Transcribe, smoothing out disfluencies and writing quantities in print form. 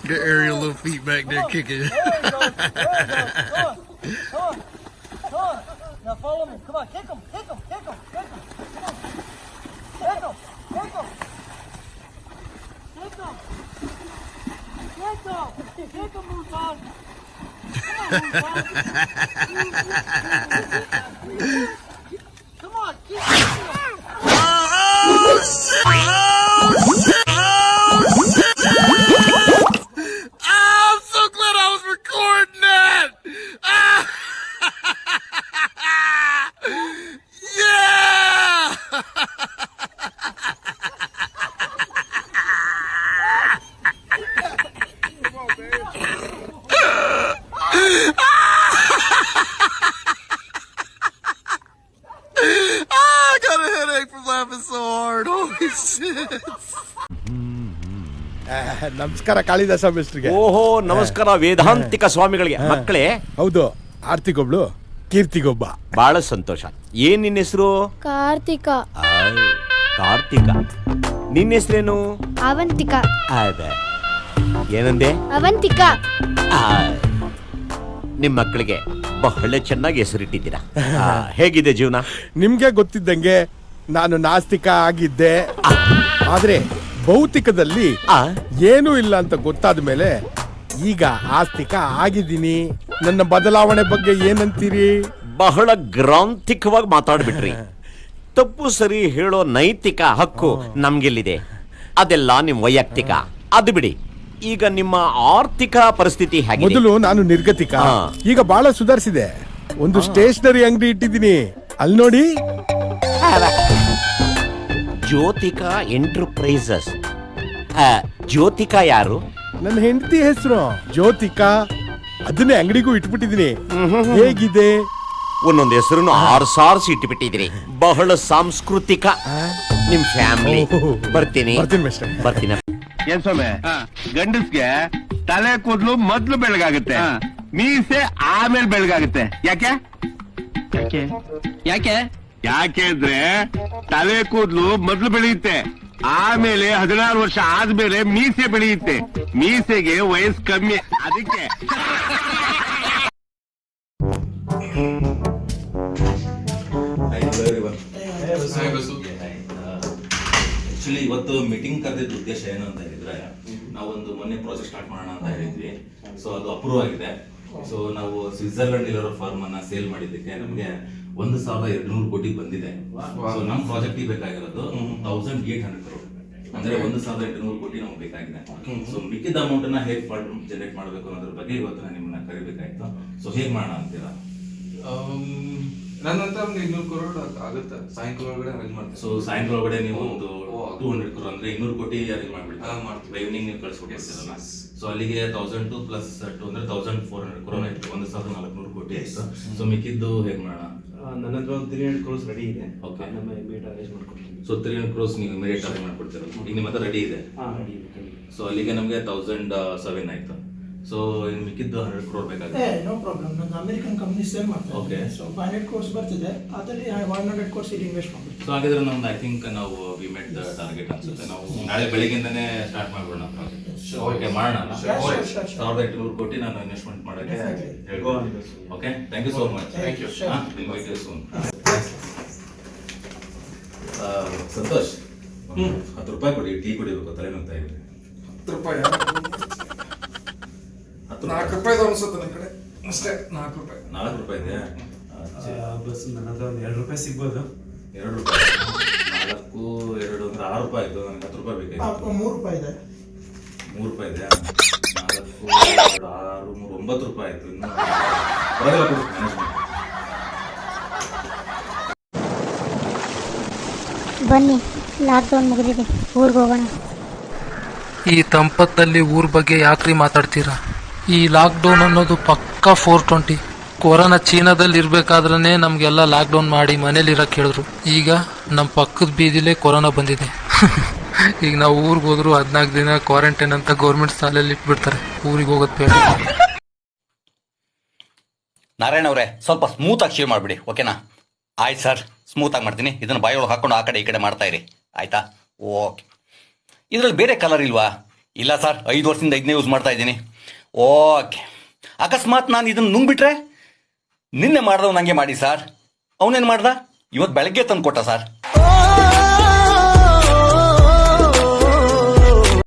The aerial little feet back there kicking. There he goes. There he goes. Come on. Come on. Now follow me. Come on. Kick him. Kick him. Kick him. Kick him. Come on. Kick him. Kick him. Kick him. Kick him. Kick him, Musan. Come on, keep him. Oh, shit! Oh, shit! Oh, shit! I'm so glad I was recording that! Ah! Yeah! I got a headache from laughing so hard. Holy shit. ನಮಸ್ಕಾರ ಕಾಳಿದಾಸ ಮಿಸ್ಟ್ರಿಗೆ. ಓಹೋ ನಮಸ್ಕಾರ ವೇದಾಂತಿಕ ಸ್ವಾಮಿಗಳಿಗೆ. ಮಕ್ಕಳೇ, ಹೌದು, ಆರ್ತಿಗೊಬ್ಳು ಕೀರ್ತಿಗೊಬ್ಬ. ಬಹಳ ಸಂತೋಷ. ಏನ್ ನಿನ್ನ ಹೆಸರು? ಕಾರ್ತಿಕ. ಕಾರ್ತಿಕ. ನಿನ್ನ ಹೆಸರೇನು? ಅವಂತಿಕ. ಅದೇ ಏನಂದೆ? ಅವಂತಿಕ. ನಿಮ್ ಮಕ್ಕಳಿಗೆ ಬಹಳ ಚೆನ್ನಾಗಿ ಹೆಸರಿಟ್ಟಿದ್ದೀರಾ. ಹೇಗಿದೆ ಜೀವನ? ನಿಮ್ಗೆ ಗೊತ್ತಿದ್ದಂಗೆ ನಾನು ನಾಸ್ತಿಕ ಆಗಿದ್ದೆ. ಆದ್ರೆ ಭೌತಿಕದಲ್ಲಿ ಏನೂ ಇಲ್ಲ ಅಂತ ಗೊತ್ತಾದ ಮೇಲೆ ಈಗ ಆಸ್ತಿಕ ಆಗಿದ್ದೀನಿ. ನನ್ನ ಬದಲಾವಣೆ ಬಗ್ಗೆ ಏನಂತೀರಿ? ಬಹಳ ಗ್ರಾಂಥಿಕವಾಗಿ ಮಾತಾಡ್ಬಿಟ್ರಿ. ತಪ್ಪು ಸರಿ ಹೇಳೋ ನೈತಿಕ ಹಕ್ಕು ನಮ್ಗೆಲ್ಲಿದೆ. ಅದೆಲ್ಲ ನಿಮ್ ವೈಯಕ್ತಿಕ. ಅದು ಬಿಡಿ, ಈಗ ನಿಮ್ಮ ಆರ್ಥಿಕ ಪರಿಸ್ಥಿತಿ ಹೇಗಿದೆ? ಮೊದಲು ನಾನು ನಿರ್ಗತಿಕ, ಈಗ ಬಹಳ ಸುಧಾರಿಸಿದೆ. ಒಂದು ಸ್ಟೇಷನರಿ ಅಂಗಡಿ ಇಟ್ಟಿದ್ದೀನಿ, ಅಲ್ಲಿ ನೋಡಿ. ಜ್ಯೋತಿಕಾ ಎಂಟರ್ಪ್ರೈಸಸ್. ಜ್ಯೋತಿಕಾ ಯಾರು? ನನ್ನ ಹೆಂಡತಿ ಹೆಸರು ಜ್ಯೋತಿಕಾ. ಅದನ್ನೇ ಅಂಗಡಿಗೂ ಇಟ್ಬಿಟ್ಟಿದ್ದೀನಿ. ಹೇಗಿದೆ? ಒಂದೊಂದು ಹೆಸರು ಆರ್ಸಾರ್ಸಿ ಇಟ್ಬಿಟ್ಟಿದ್ರಿ. ಬಹಳ ಸಾಂಸ್ಕೃತಿಕ ನಿಮ್ ಫ್ಯಾಮಿಲಿ. ಬರ್ತೀನಿ ಬರ್ತೀನಿ. ಏನ್ ಸ್ವಾಮಿ, ಗಂಡಸ್ಗೆ ತಲೆ ಕೂದಲು ಮೊದ್ಲು ಬೆಳಗಾಗುತ್ತೆ, ಮೀಸೆ ಆಮೇಲೆ ಬೆಳಗಾಗುತ್ತೆ. ಯಾಕೆ ಯಾಕೆ ಯಾಕೆ ಯಾಕೆ ಅಂದ್ರೆ ತಲೆ ಕೂದಲು ಮೊದ್ಲು ಬೆಳೆಯುತ್ತೆ, ಆಮೇಲೆ 16 ವರ್ಷ ಆದ್ಮೇಲೆ ಮೀಸೆ ಬೆಳೆಯುತ್ತೆ. ಮೀಸೆಗೆ ವಯಸ್ಸು ಕಮ್ಮಿ, ಅದಕ್ಕೆ. ಆಕ್ಚುಲಿ ಇವತ್ತು ಮೀಟಿಂಗ್ ಕರೆದಿದ್ದ ಉದ್ದೇಶ ಏನು ಅಂತ ಹೇಳಿದ್ರೆ, ನಾವೊಂದು ಮೊನ್ನೆ ಪ್ರಾಜೆಕ್ಟ್ ಸ್ಟಾರ್ಟ್ ಮಾಡೋಣ ಅಂತ ಹೇಳಿದ್ವಿ. ಸೊ ಅದು ಅಪ್ರೂವ್ ಆಗಿದೆ. ಸೊ ನಾವು ಸ್ವಿಟ್ಜರ್ಲೆಂಡ್ ಇರೋ ಫಾರ್ಮ್ ಅನ್ನ ಸೇಲ್ ಮಾಡಿದ್ದಕ್ಕೆ ನಮಗೆ 1,200 ಕೋಟಿ ಬಂದಿದೆ. ಸೊ ನಮ್ಮ ಪ್ರಾಜೆಕ್ಟ್ ಬೇಕಾಗಿರೋದು 1,800 crore, ಅಂದ್ರೆ 1,800 ಕೋಟಿ ನಮ್ಗೆ ಬೇಕಾಗಿದೆ. ಸೊ ಮಿಕ್ಕಿದ ಅಮೌಂಟ್ ನ ಹೇಗೆ ಫಂಡ್ ಜನರೇಟ್ ಮಾಡಬೇಕು ಅನ್ನೋದ್ರ ಬಗ್ಗೆ ಇವತ್ತು ನಾನು ನಿಮ್ಮನ್ನ ಕರಿಬೇಕಾಯ್ತು. ಸೊ ಹೇಗೆ ಮಾಡೋಣ ಅಂತೀರಾ? ನನ್ನ ಹತ್ರ ಒಂದು 200 crore ಆಗುತ್ತೆ. ಸಾಯಂಕಾಲ ಒಳಗಡೆ ಅರೇಂಜ್ ಮಾಡ್ತೀನಿ. ಸೊ ಸಾಯಂಕಾಲ ಒಳಗಡೆ ನೀವು ಒಂದು 200 crore ಅಂದ್ರೆ 200 ಕೋಟಿ ಅರೇಂಜ್ ಮಾಡ್ಬಿಡ್ತೀವಿ. ಈವ್ನಿಂಗ್ ನೀವು ಕಳ್ಸಿಕೊಟ್ಟಿರ್ತೀರಲ್ಲ. ಸೊ ಅಲ್ಲಿಗೆ 1,002 ಪ್ಲಸ್ 2 ಅಂದ್ರೆ 1,400 crore ಆಯ್ತು. 1,400 ಕೋಟಿ ಆಯ್ತು. ಸೊ ಮಿಕ್ಕಿದ್ದು ಹೇಗೆ ಮಾಡೋಣ? ನನ್ನ ಹತ್ರ ಒಂದು 300 crores ರೆಡಿ ಇದೆ. ಓಕೆ, ನಮ್ಮ ಇಮಿಡಿಯೇಟ್ ಅರೇಂಜ್ ಮಾಡ್ಕೊಡ್ತೀನಿ. ಸೊ 300 crores ನೀವು ಇಮಿಡಿಯೇಟ್ ಅರೇಂಜ್ ಮಾಡ್ಕೊಡ್ತೀರಲ್ಲ. ಈಗ ನಿಮ್ಮ ಹತ್ರ ರೆಡಿ ಇದೆ? ರೆಡಿ ಇದೆ. ಸೊ ಅಲ್ಲಿಗೆ ನಮಗೆ 1,007 ಆಯ್ತು. ಸೊ ಇನ್ನು ಮಿಕ್ಕಿದ್ದು 100 crore ಬೇಕಾಗುತ್ತೆ. No problem. ನಂದು ಅಮೆರಿಕನ್ ಕಂಪ್ನಿ ಸೇಲ್ ಮಾಡ್ತಾರೆ. ಓಕೆ. ಸೊ 500 crores ಬರ್ತಿದೆ, ಅದರಲ್ಲಿ 100 crores ಇಲ್ಲಿ ಇನ್ವೆಸ್ಟ್ ಮಾಡ್ಬಿಡ್ತೀವಿ. ಸೊ ಹಾಗಿದ್ರೆ ನಮ್ದು ಐ ಥಿಂಕ್ ನಾವು ವಿ ಮೆಟ್ ದ ಟಾರ್ಗೆಟ್ ಅನ್ಸುತ್ತೆ. ನಾವು ನಾಳೆ ಬೆಳಗ್ಗೆಯಿಂದನೇ ಸ್ಟಾರ್ಟ್ ಮಾಡ್ಬೋಣ ಪ್ರಾಜೆಕ್ಟ್. ಓಕೆ, ಮಾಡೋಣ. 1,800 ಕೋಟಿ ನಾನು ಇನ್ವೆಸ್ಟ್ಮೆಂಟ್ ಮಾಡೋಕ್ಕೆ ಹೇಳ್ಬೋದು. Okay, thank you so much. Thank you. Invite you soon. Santosh, 10 ರೂಪಾಯಿ ಕೊಡಿ, ಟೀ ಕುಡಿಬೇಕು, ತಲೆ ನೋಗ್ತಾ ಇದೆ. 10 ರೂಪಾಯಿ 4 ರೂಪಾಯಿ ಅನ್ಸುತ್ತೆ ನನ್ನ ಕಡೆ ಅಷ್ಟೇ. 4 ರೂಪಾಯಿ 4 ರೂಪಾಯಿ ಇದೆ. ಬಸ್ ನನ್ನ ಹತ್ರ ಒಂದು 2 ರೂಪಾಯಿ ಸಿಗ್ಬೋದು. 2 ರೂಪಾಯಿ 4 2 ಅಂದ್ರೆ 6 ರೂಪಾಯಿ ಆಯ್ತು. ನನಗೆ 10 ರೂಪಾಯಿ ಬೇಕಾಯ್ತು. 3 ರೂಪಾಯಿ ಇದೆ. 3 ರೂಪಾಯಿ ಇದೆ. 4 2 6 3 9 ರೂಪಾಯಿ ಆಯ್ತು. ಇನ್ನು ಹೊರಗೆಲ್ಲ ಕೊಡ್ಬೇಕು ಮ್ಯಾನೇಜ್ಮೆಂಟ್. ಬನ್ನಿ, ಲಾಕ್ಡೌನ್ ಮುಗಿದಿದೆ, ಊರಿಗೆ ಹೋಗೋಣ. ಈ ತಂಪತ್ತಲ್ಲಿ ಊರ್ ಬಗ್ಗೆ ಯಾಕ್ರಿ ಮಾತಾಡ್ತೀರಾ? ಈ ಲಾಕ್ಡೌನ್ ಅನ್ನೋದು ಪಕ್ಕಾ 420. ಕೊರೋನಾ ಚೀನಾದಲ್ಲಿ ಇರ್ಬೇಕಾದ್ರೆ ನಮ್ಗೆಲ್ಲ ಲಾಕ್ಡೌನ್ ಮಾಡಿ ಮನೇಲಿ ಇರಕ್ಕೆ ಹೇಳಿದ್ರು. ಈಗ ನಮ್ಮ ಪಕ್ಕದ ಬೀದಿಲೇ ಕೊರೋನಾ ಬಂದಿದೆ. ಈಗ ನಾವು ಊರಿಗೆ ಹೋದ್ರು 14 ದಿನ ಕ್ವಾರಂಟೈನ್ ಅಂತ ಗೌರ್ಮೆಂಟ್ ಸಾಲಲ್ಲಿ ಇಟ್ಬಿಡ್ತಾರೆ. ಊರಿಗೆ ಹೋಗೋದು ಬೇಡ. ನಾರಾಯಣ ಅವರೇ, ಸ್ವಲ್ಪ ಸ್ಮೂತ್ ಆಗಿ ಶೇವ್ ಮಾಡಿಬಿಡಿ, ಓಕೆನಾ? ಆಯ್ತು ಸರ್, ಸ್ಮೂತ್ ಆಗಿ ಮಾಡ್ತೀನಿ. ಇದನ್ನು ಬಾಯೊಳಗೆ ಹಾಕೊಂಡು ಆ ಕಡೆ ಈ ಕಡೆ ಮಾಡ್ತಾ ಇರಿ, ಆಯ್ತಾ? ಓಕೆ. ಇದರಲ್ಲಿ ಬೇರೆ ಕಲರ್ ಇಲ್ವಾ? ಇಲ್ಲ ಸರ್, 5 ವರ್ಷದಿಂದ ಇದನ್ನೇ ಯೂಸ್ ಮಾಡ್ತಾ ಇದ್ದೀನಿ. ಓಕೆ, ಅಕಸ್ಮಾತ್ ನಾನು ಇದನ್ನು ನುಂಗ್ಬಿಟ್ರೆ? ನಿನ್ನೆ ಮಾಡ್ದವ್ ನಂಗೆ ಮಾಡಿ ಸರ್. ಅವನೇನು ಮಾಡ್ದ? ಇವತ್ತು ಬೆಳಗ್ಗೆ ತಂದು ಕೊಟ್ಟ ಸರ್.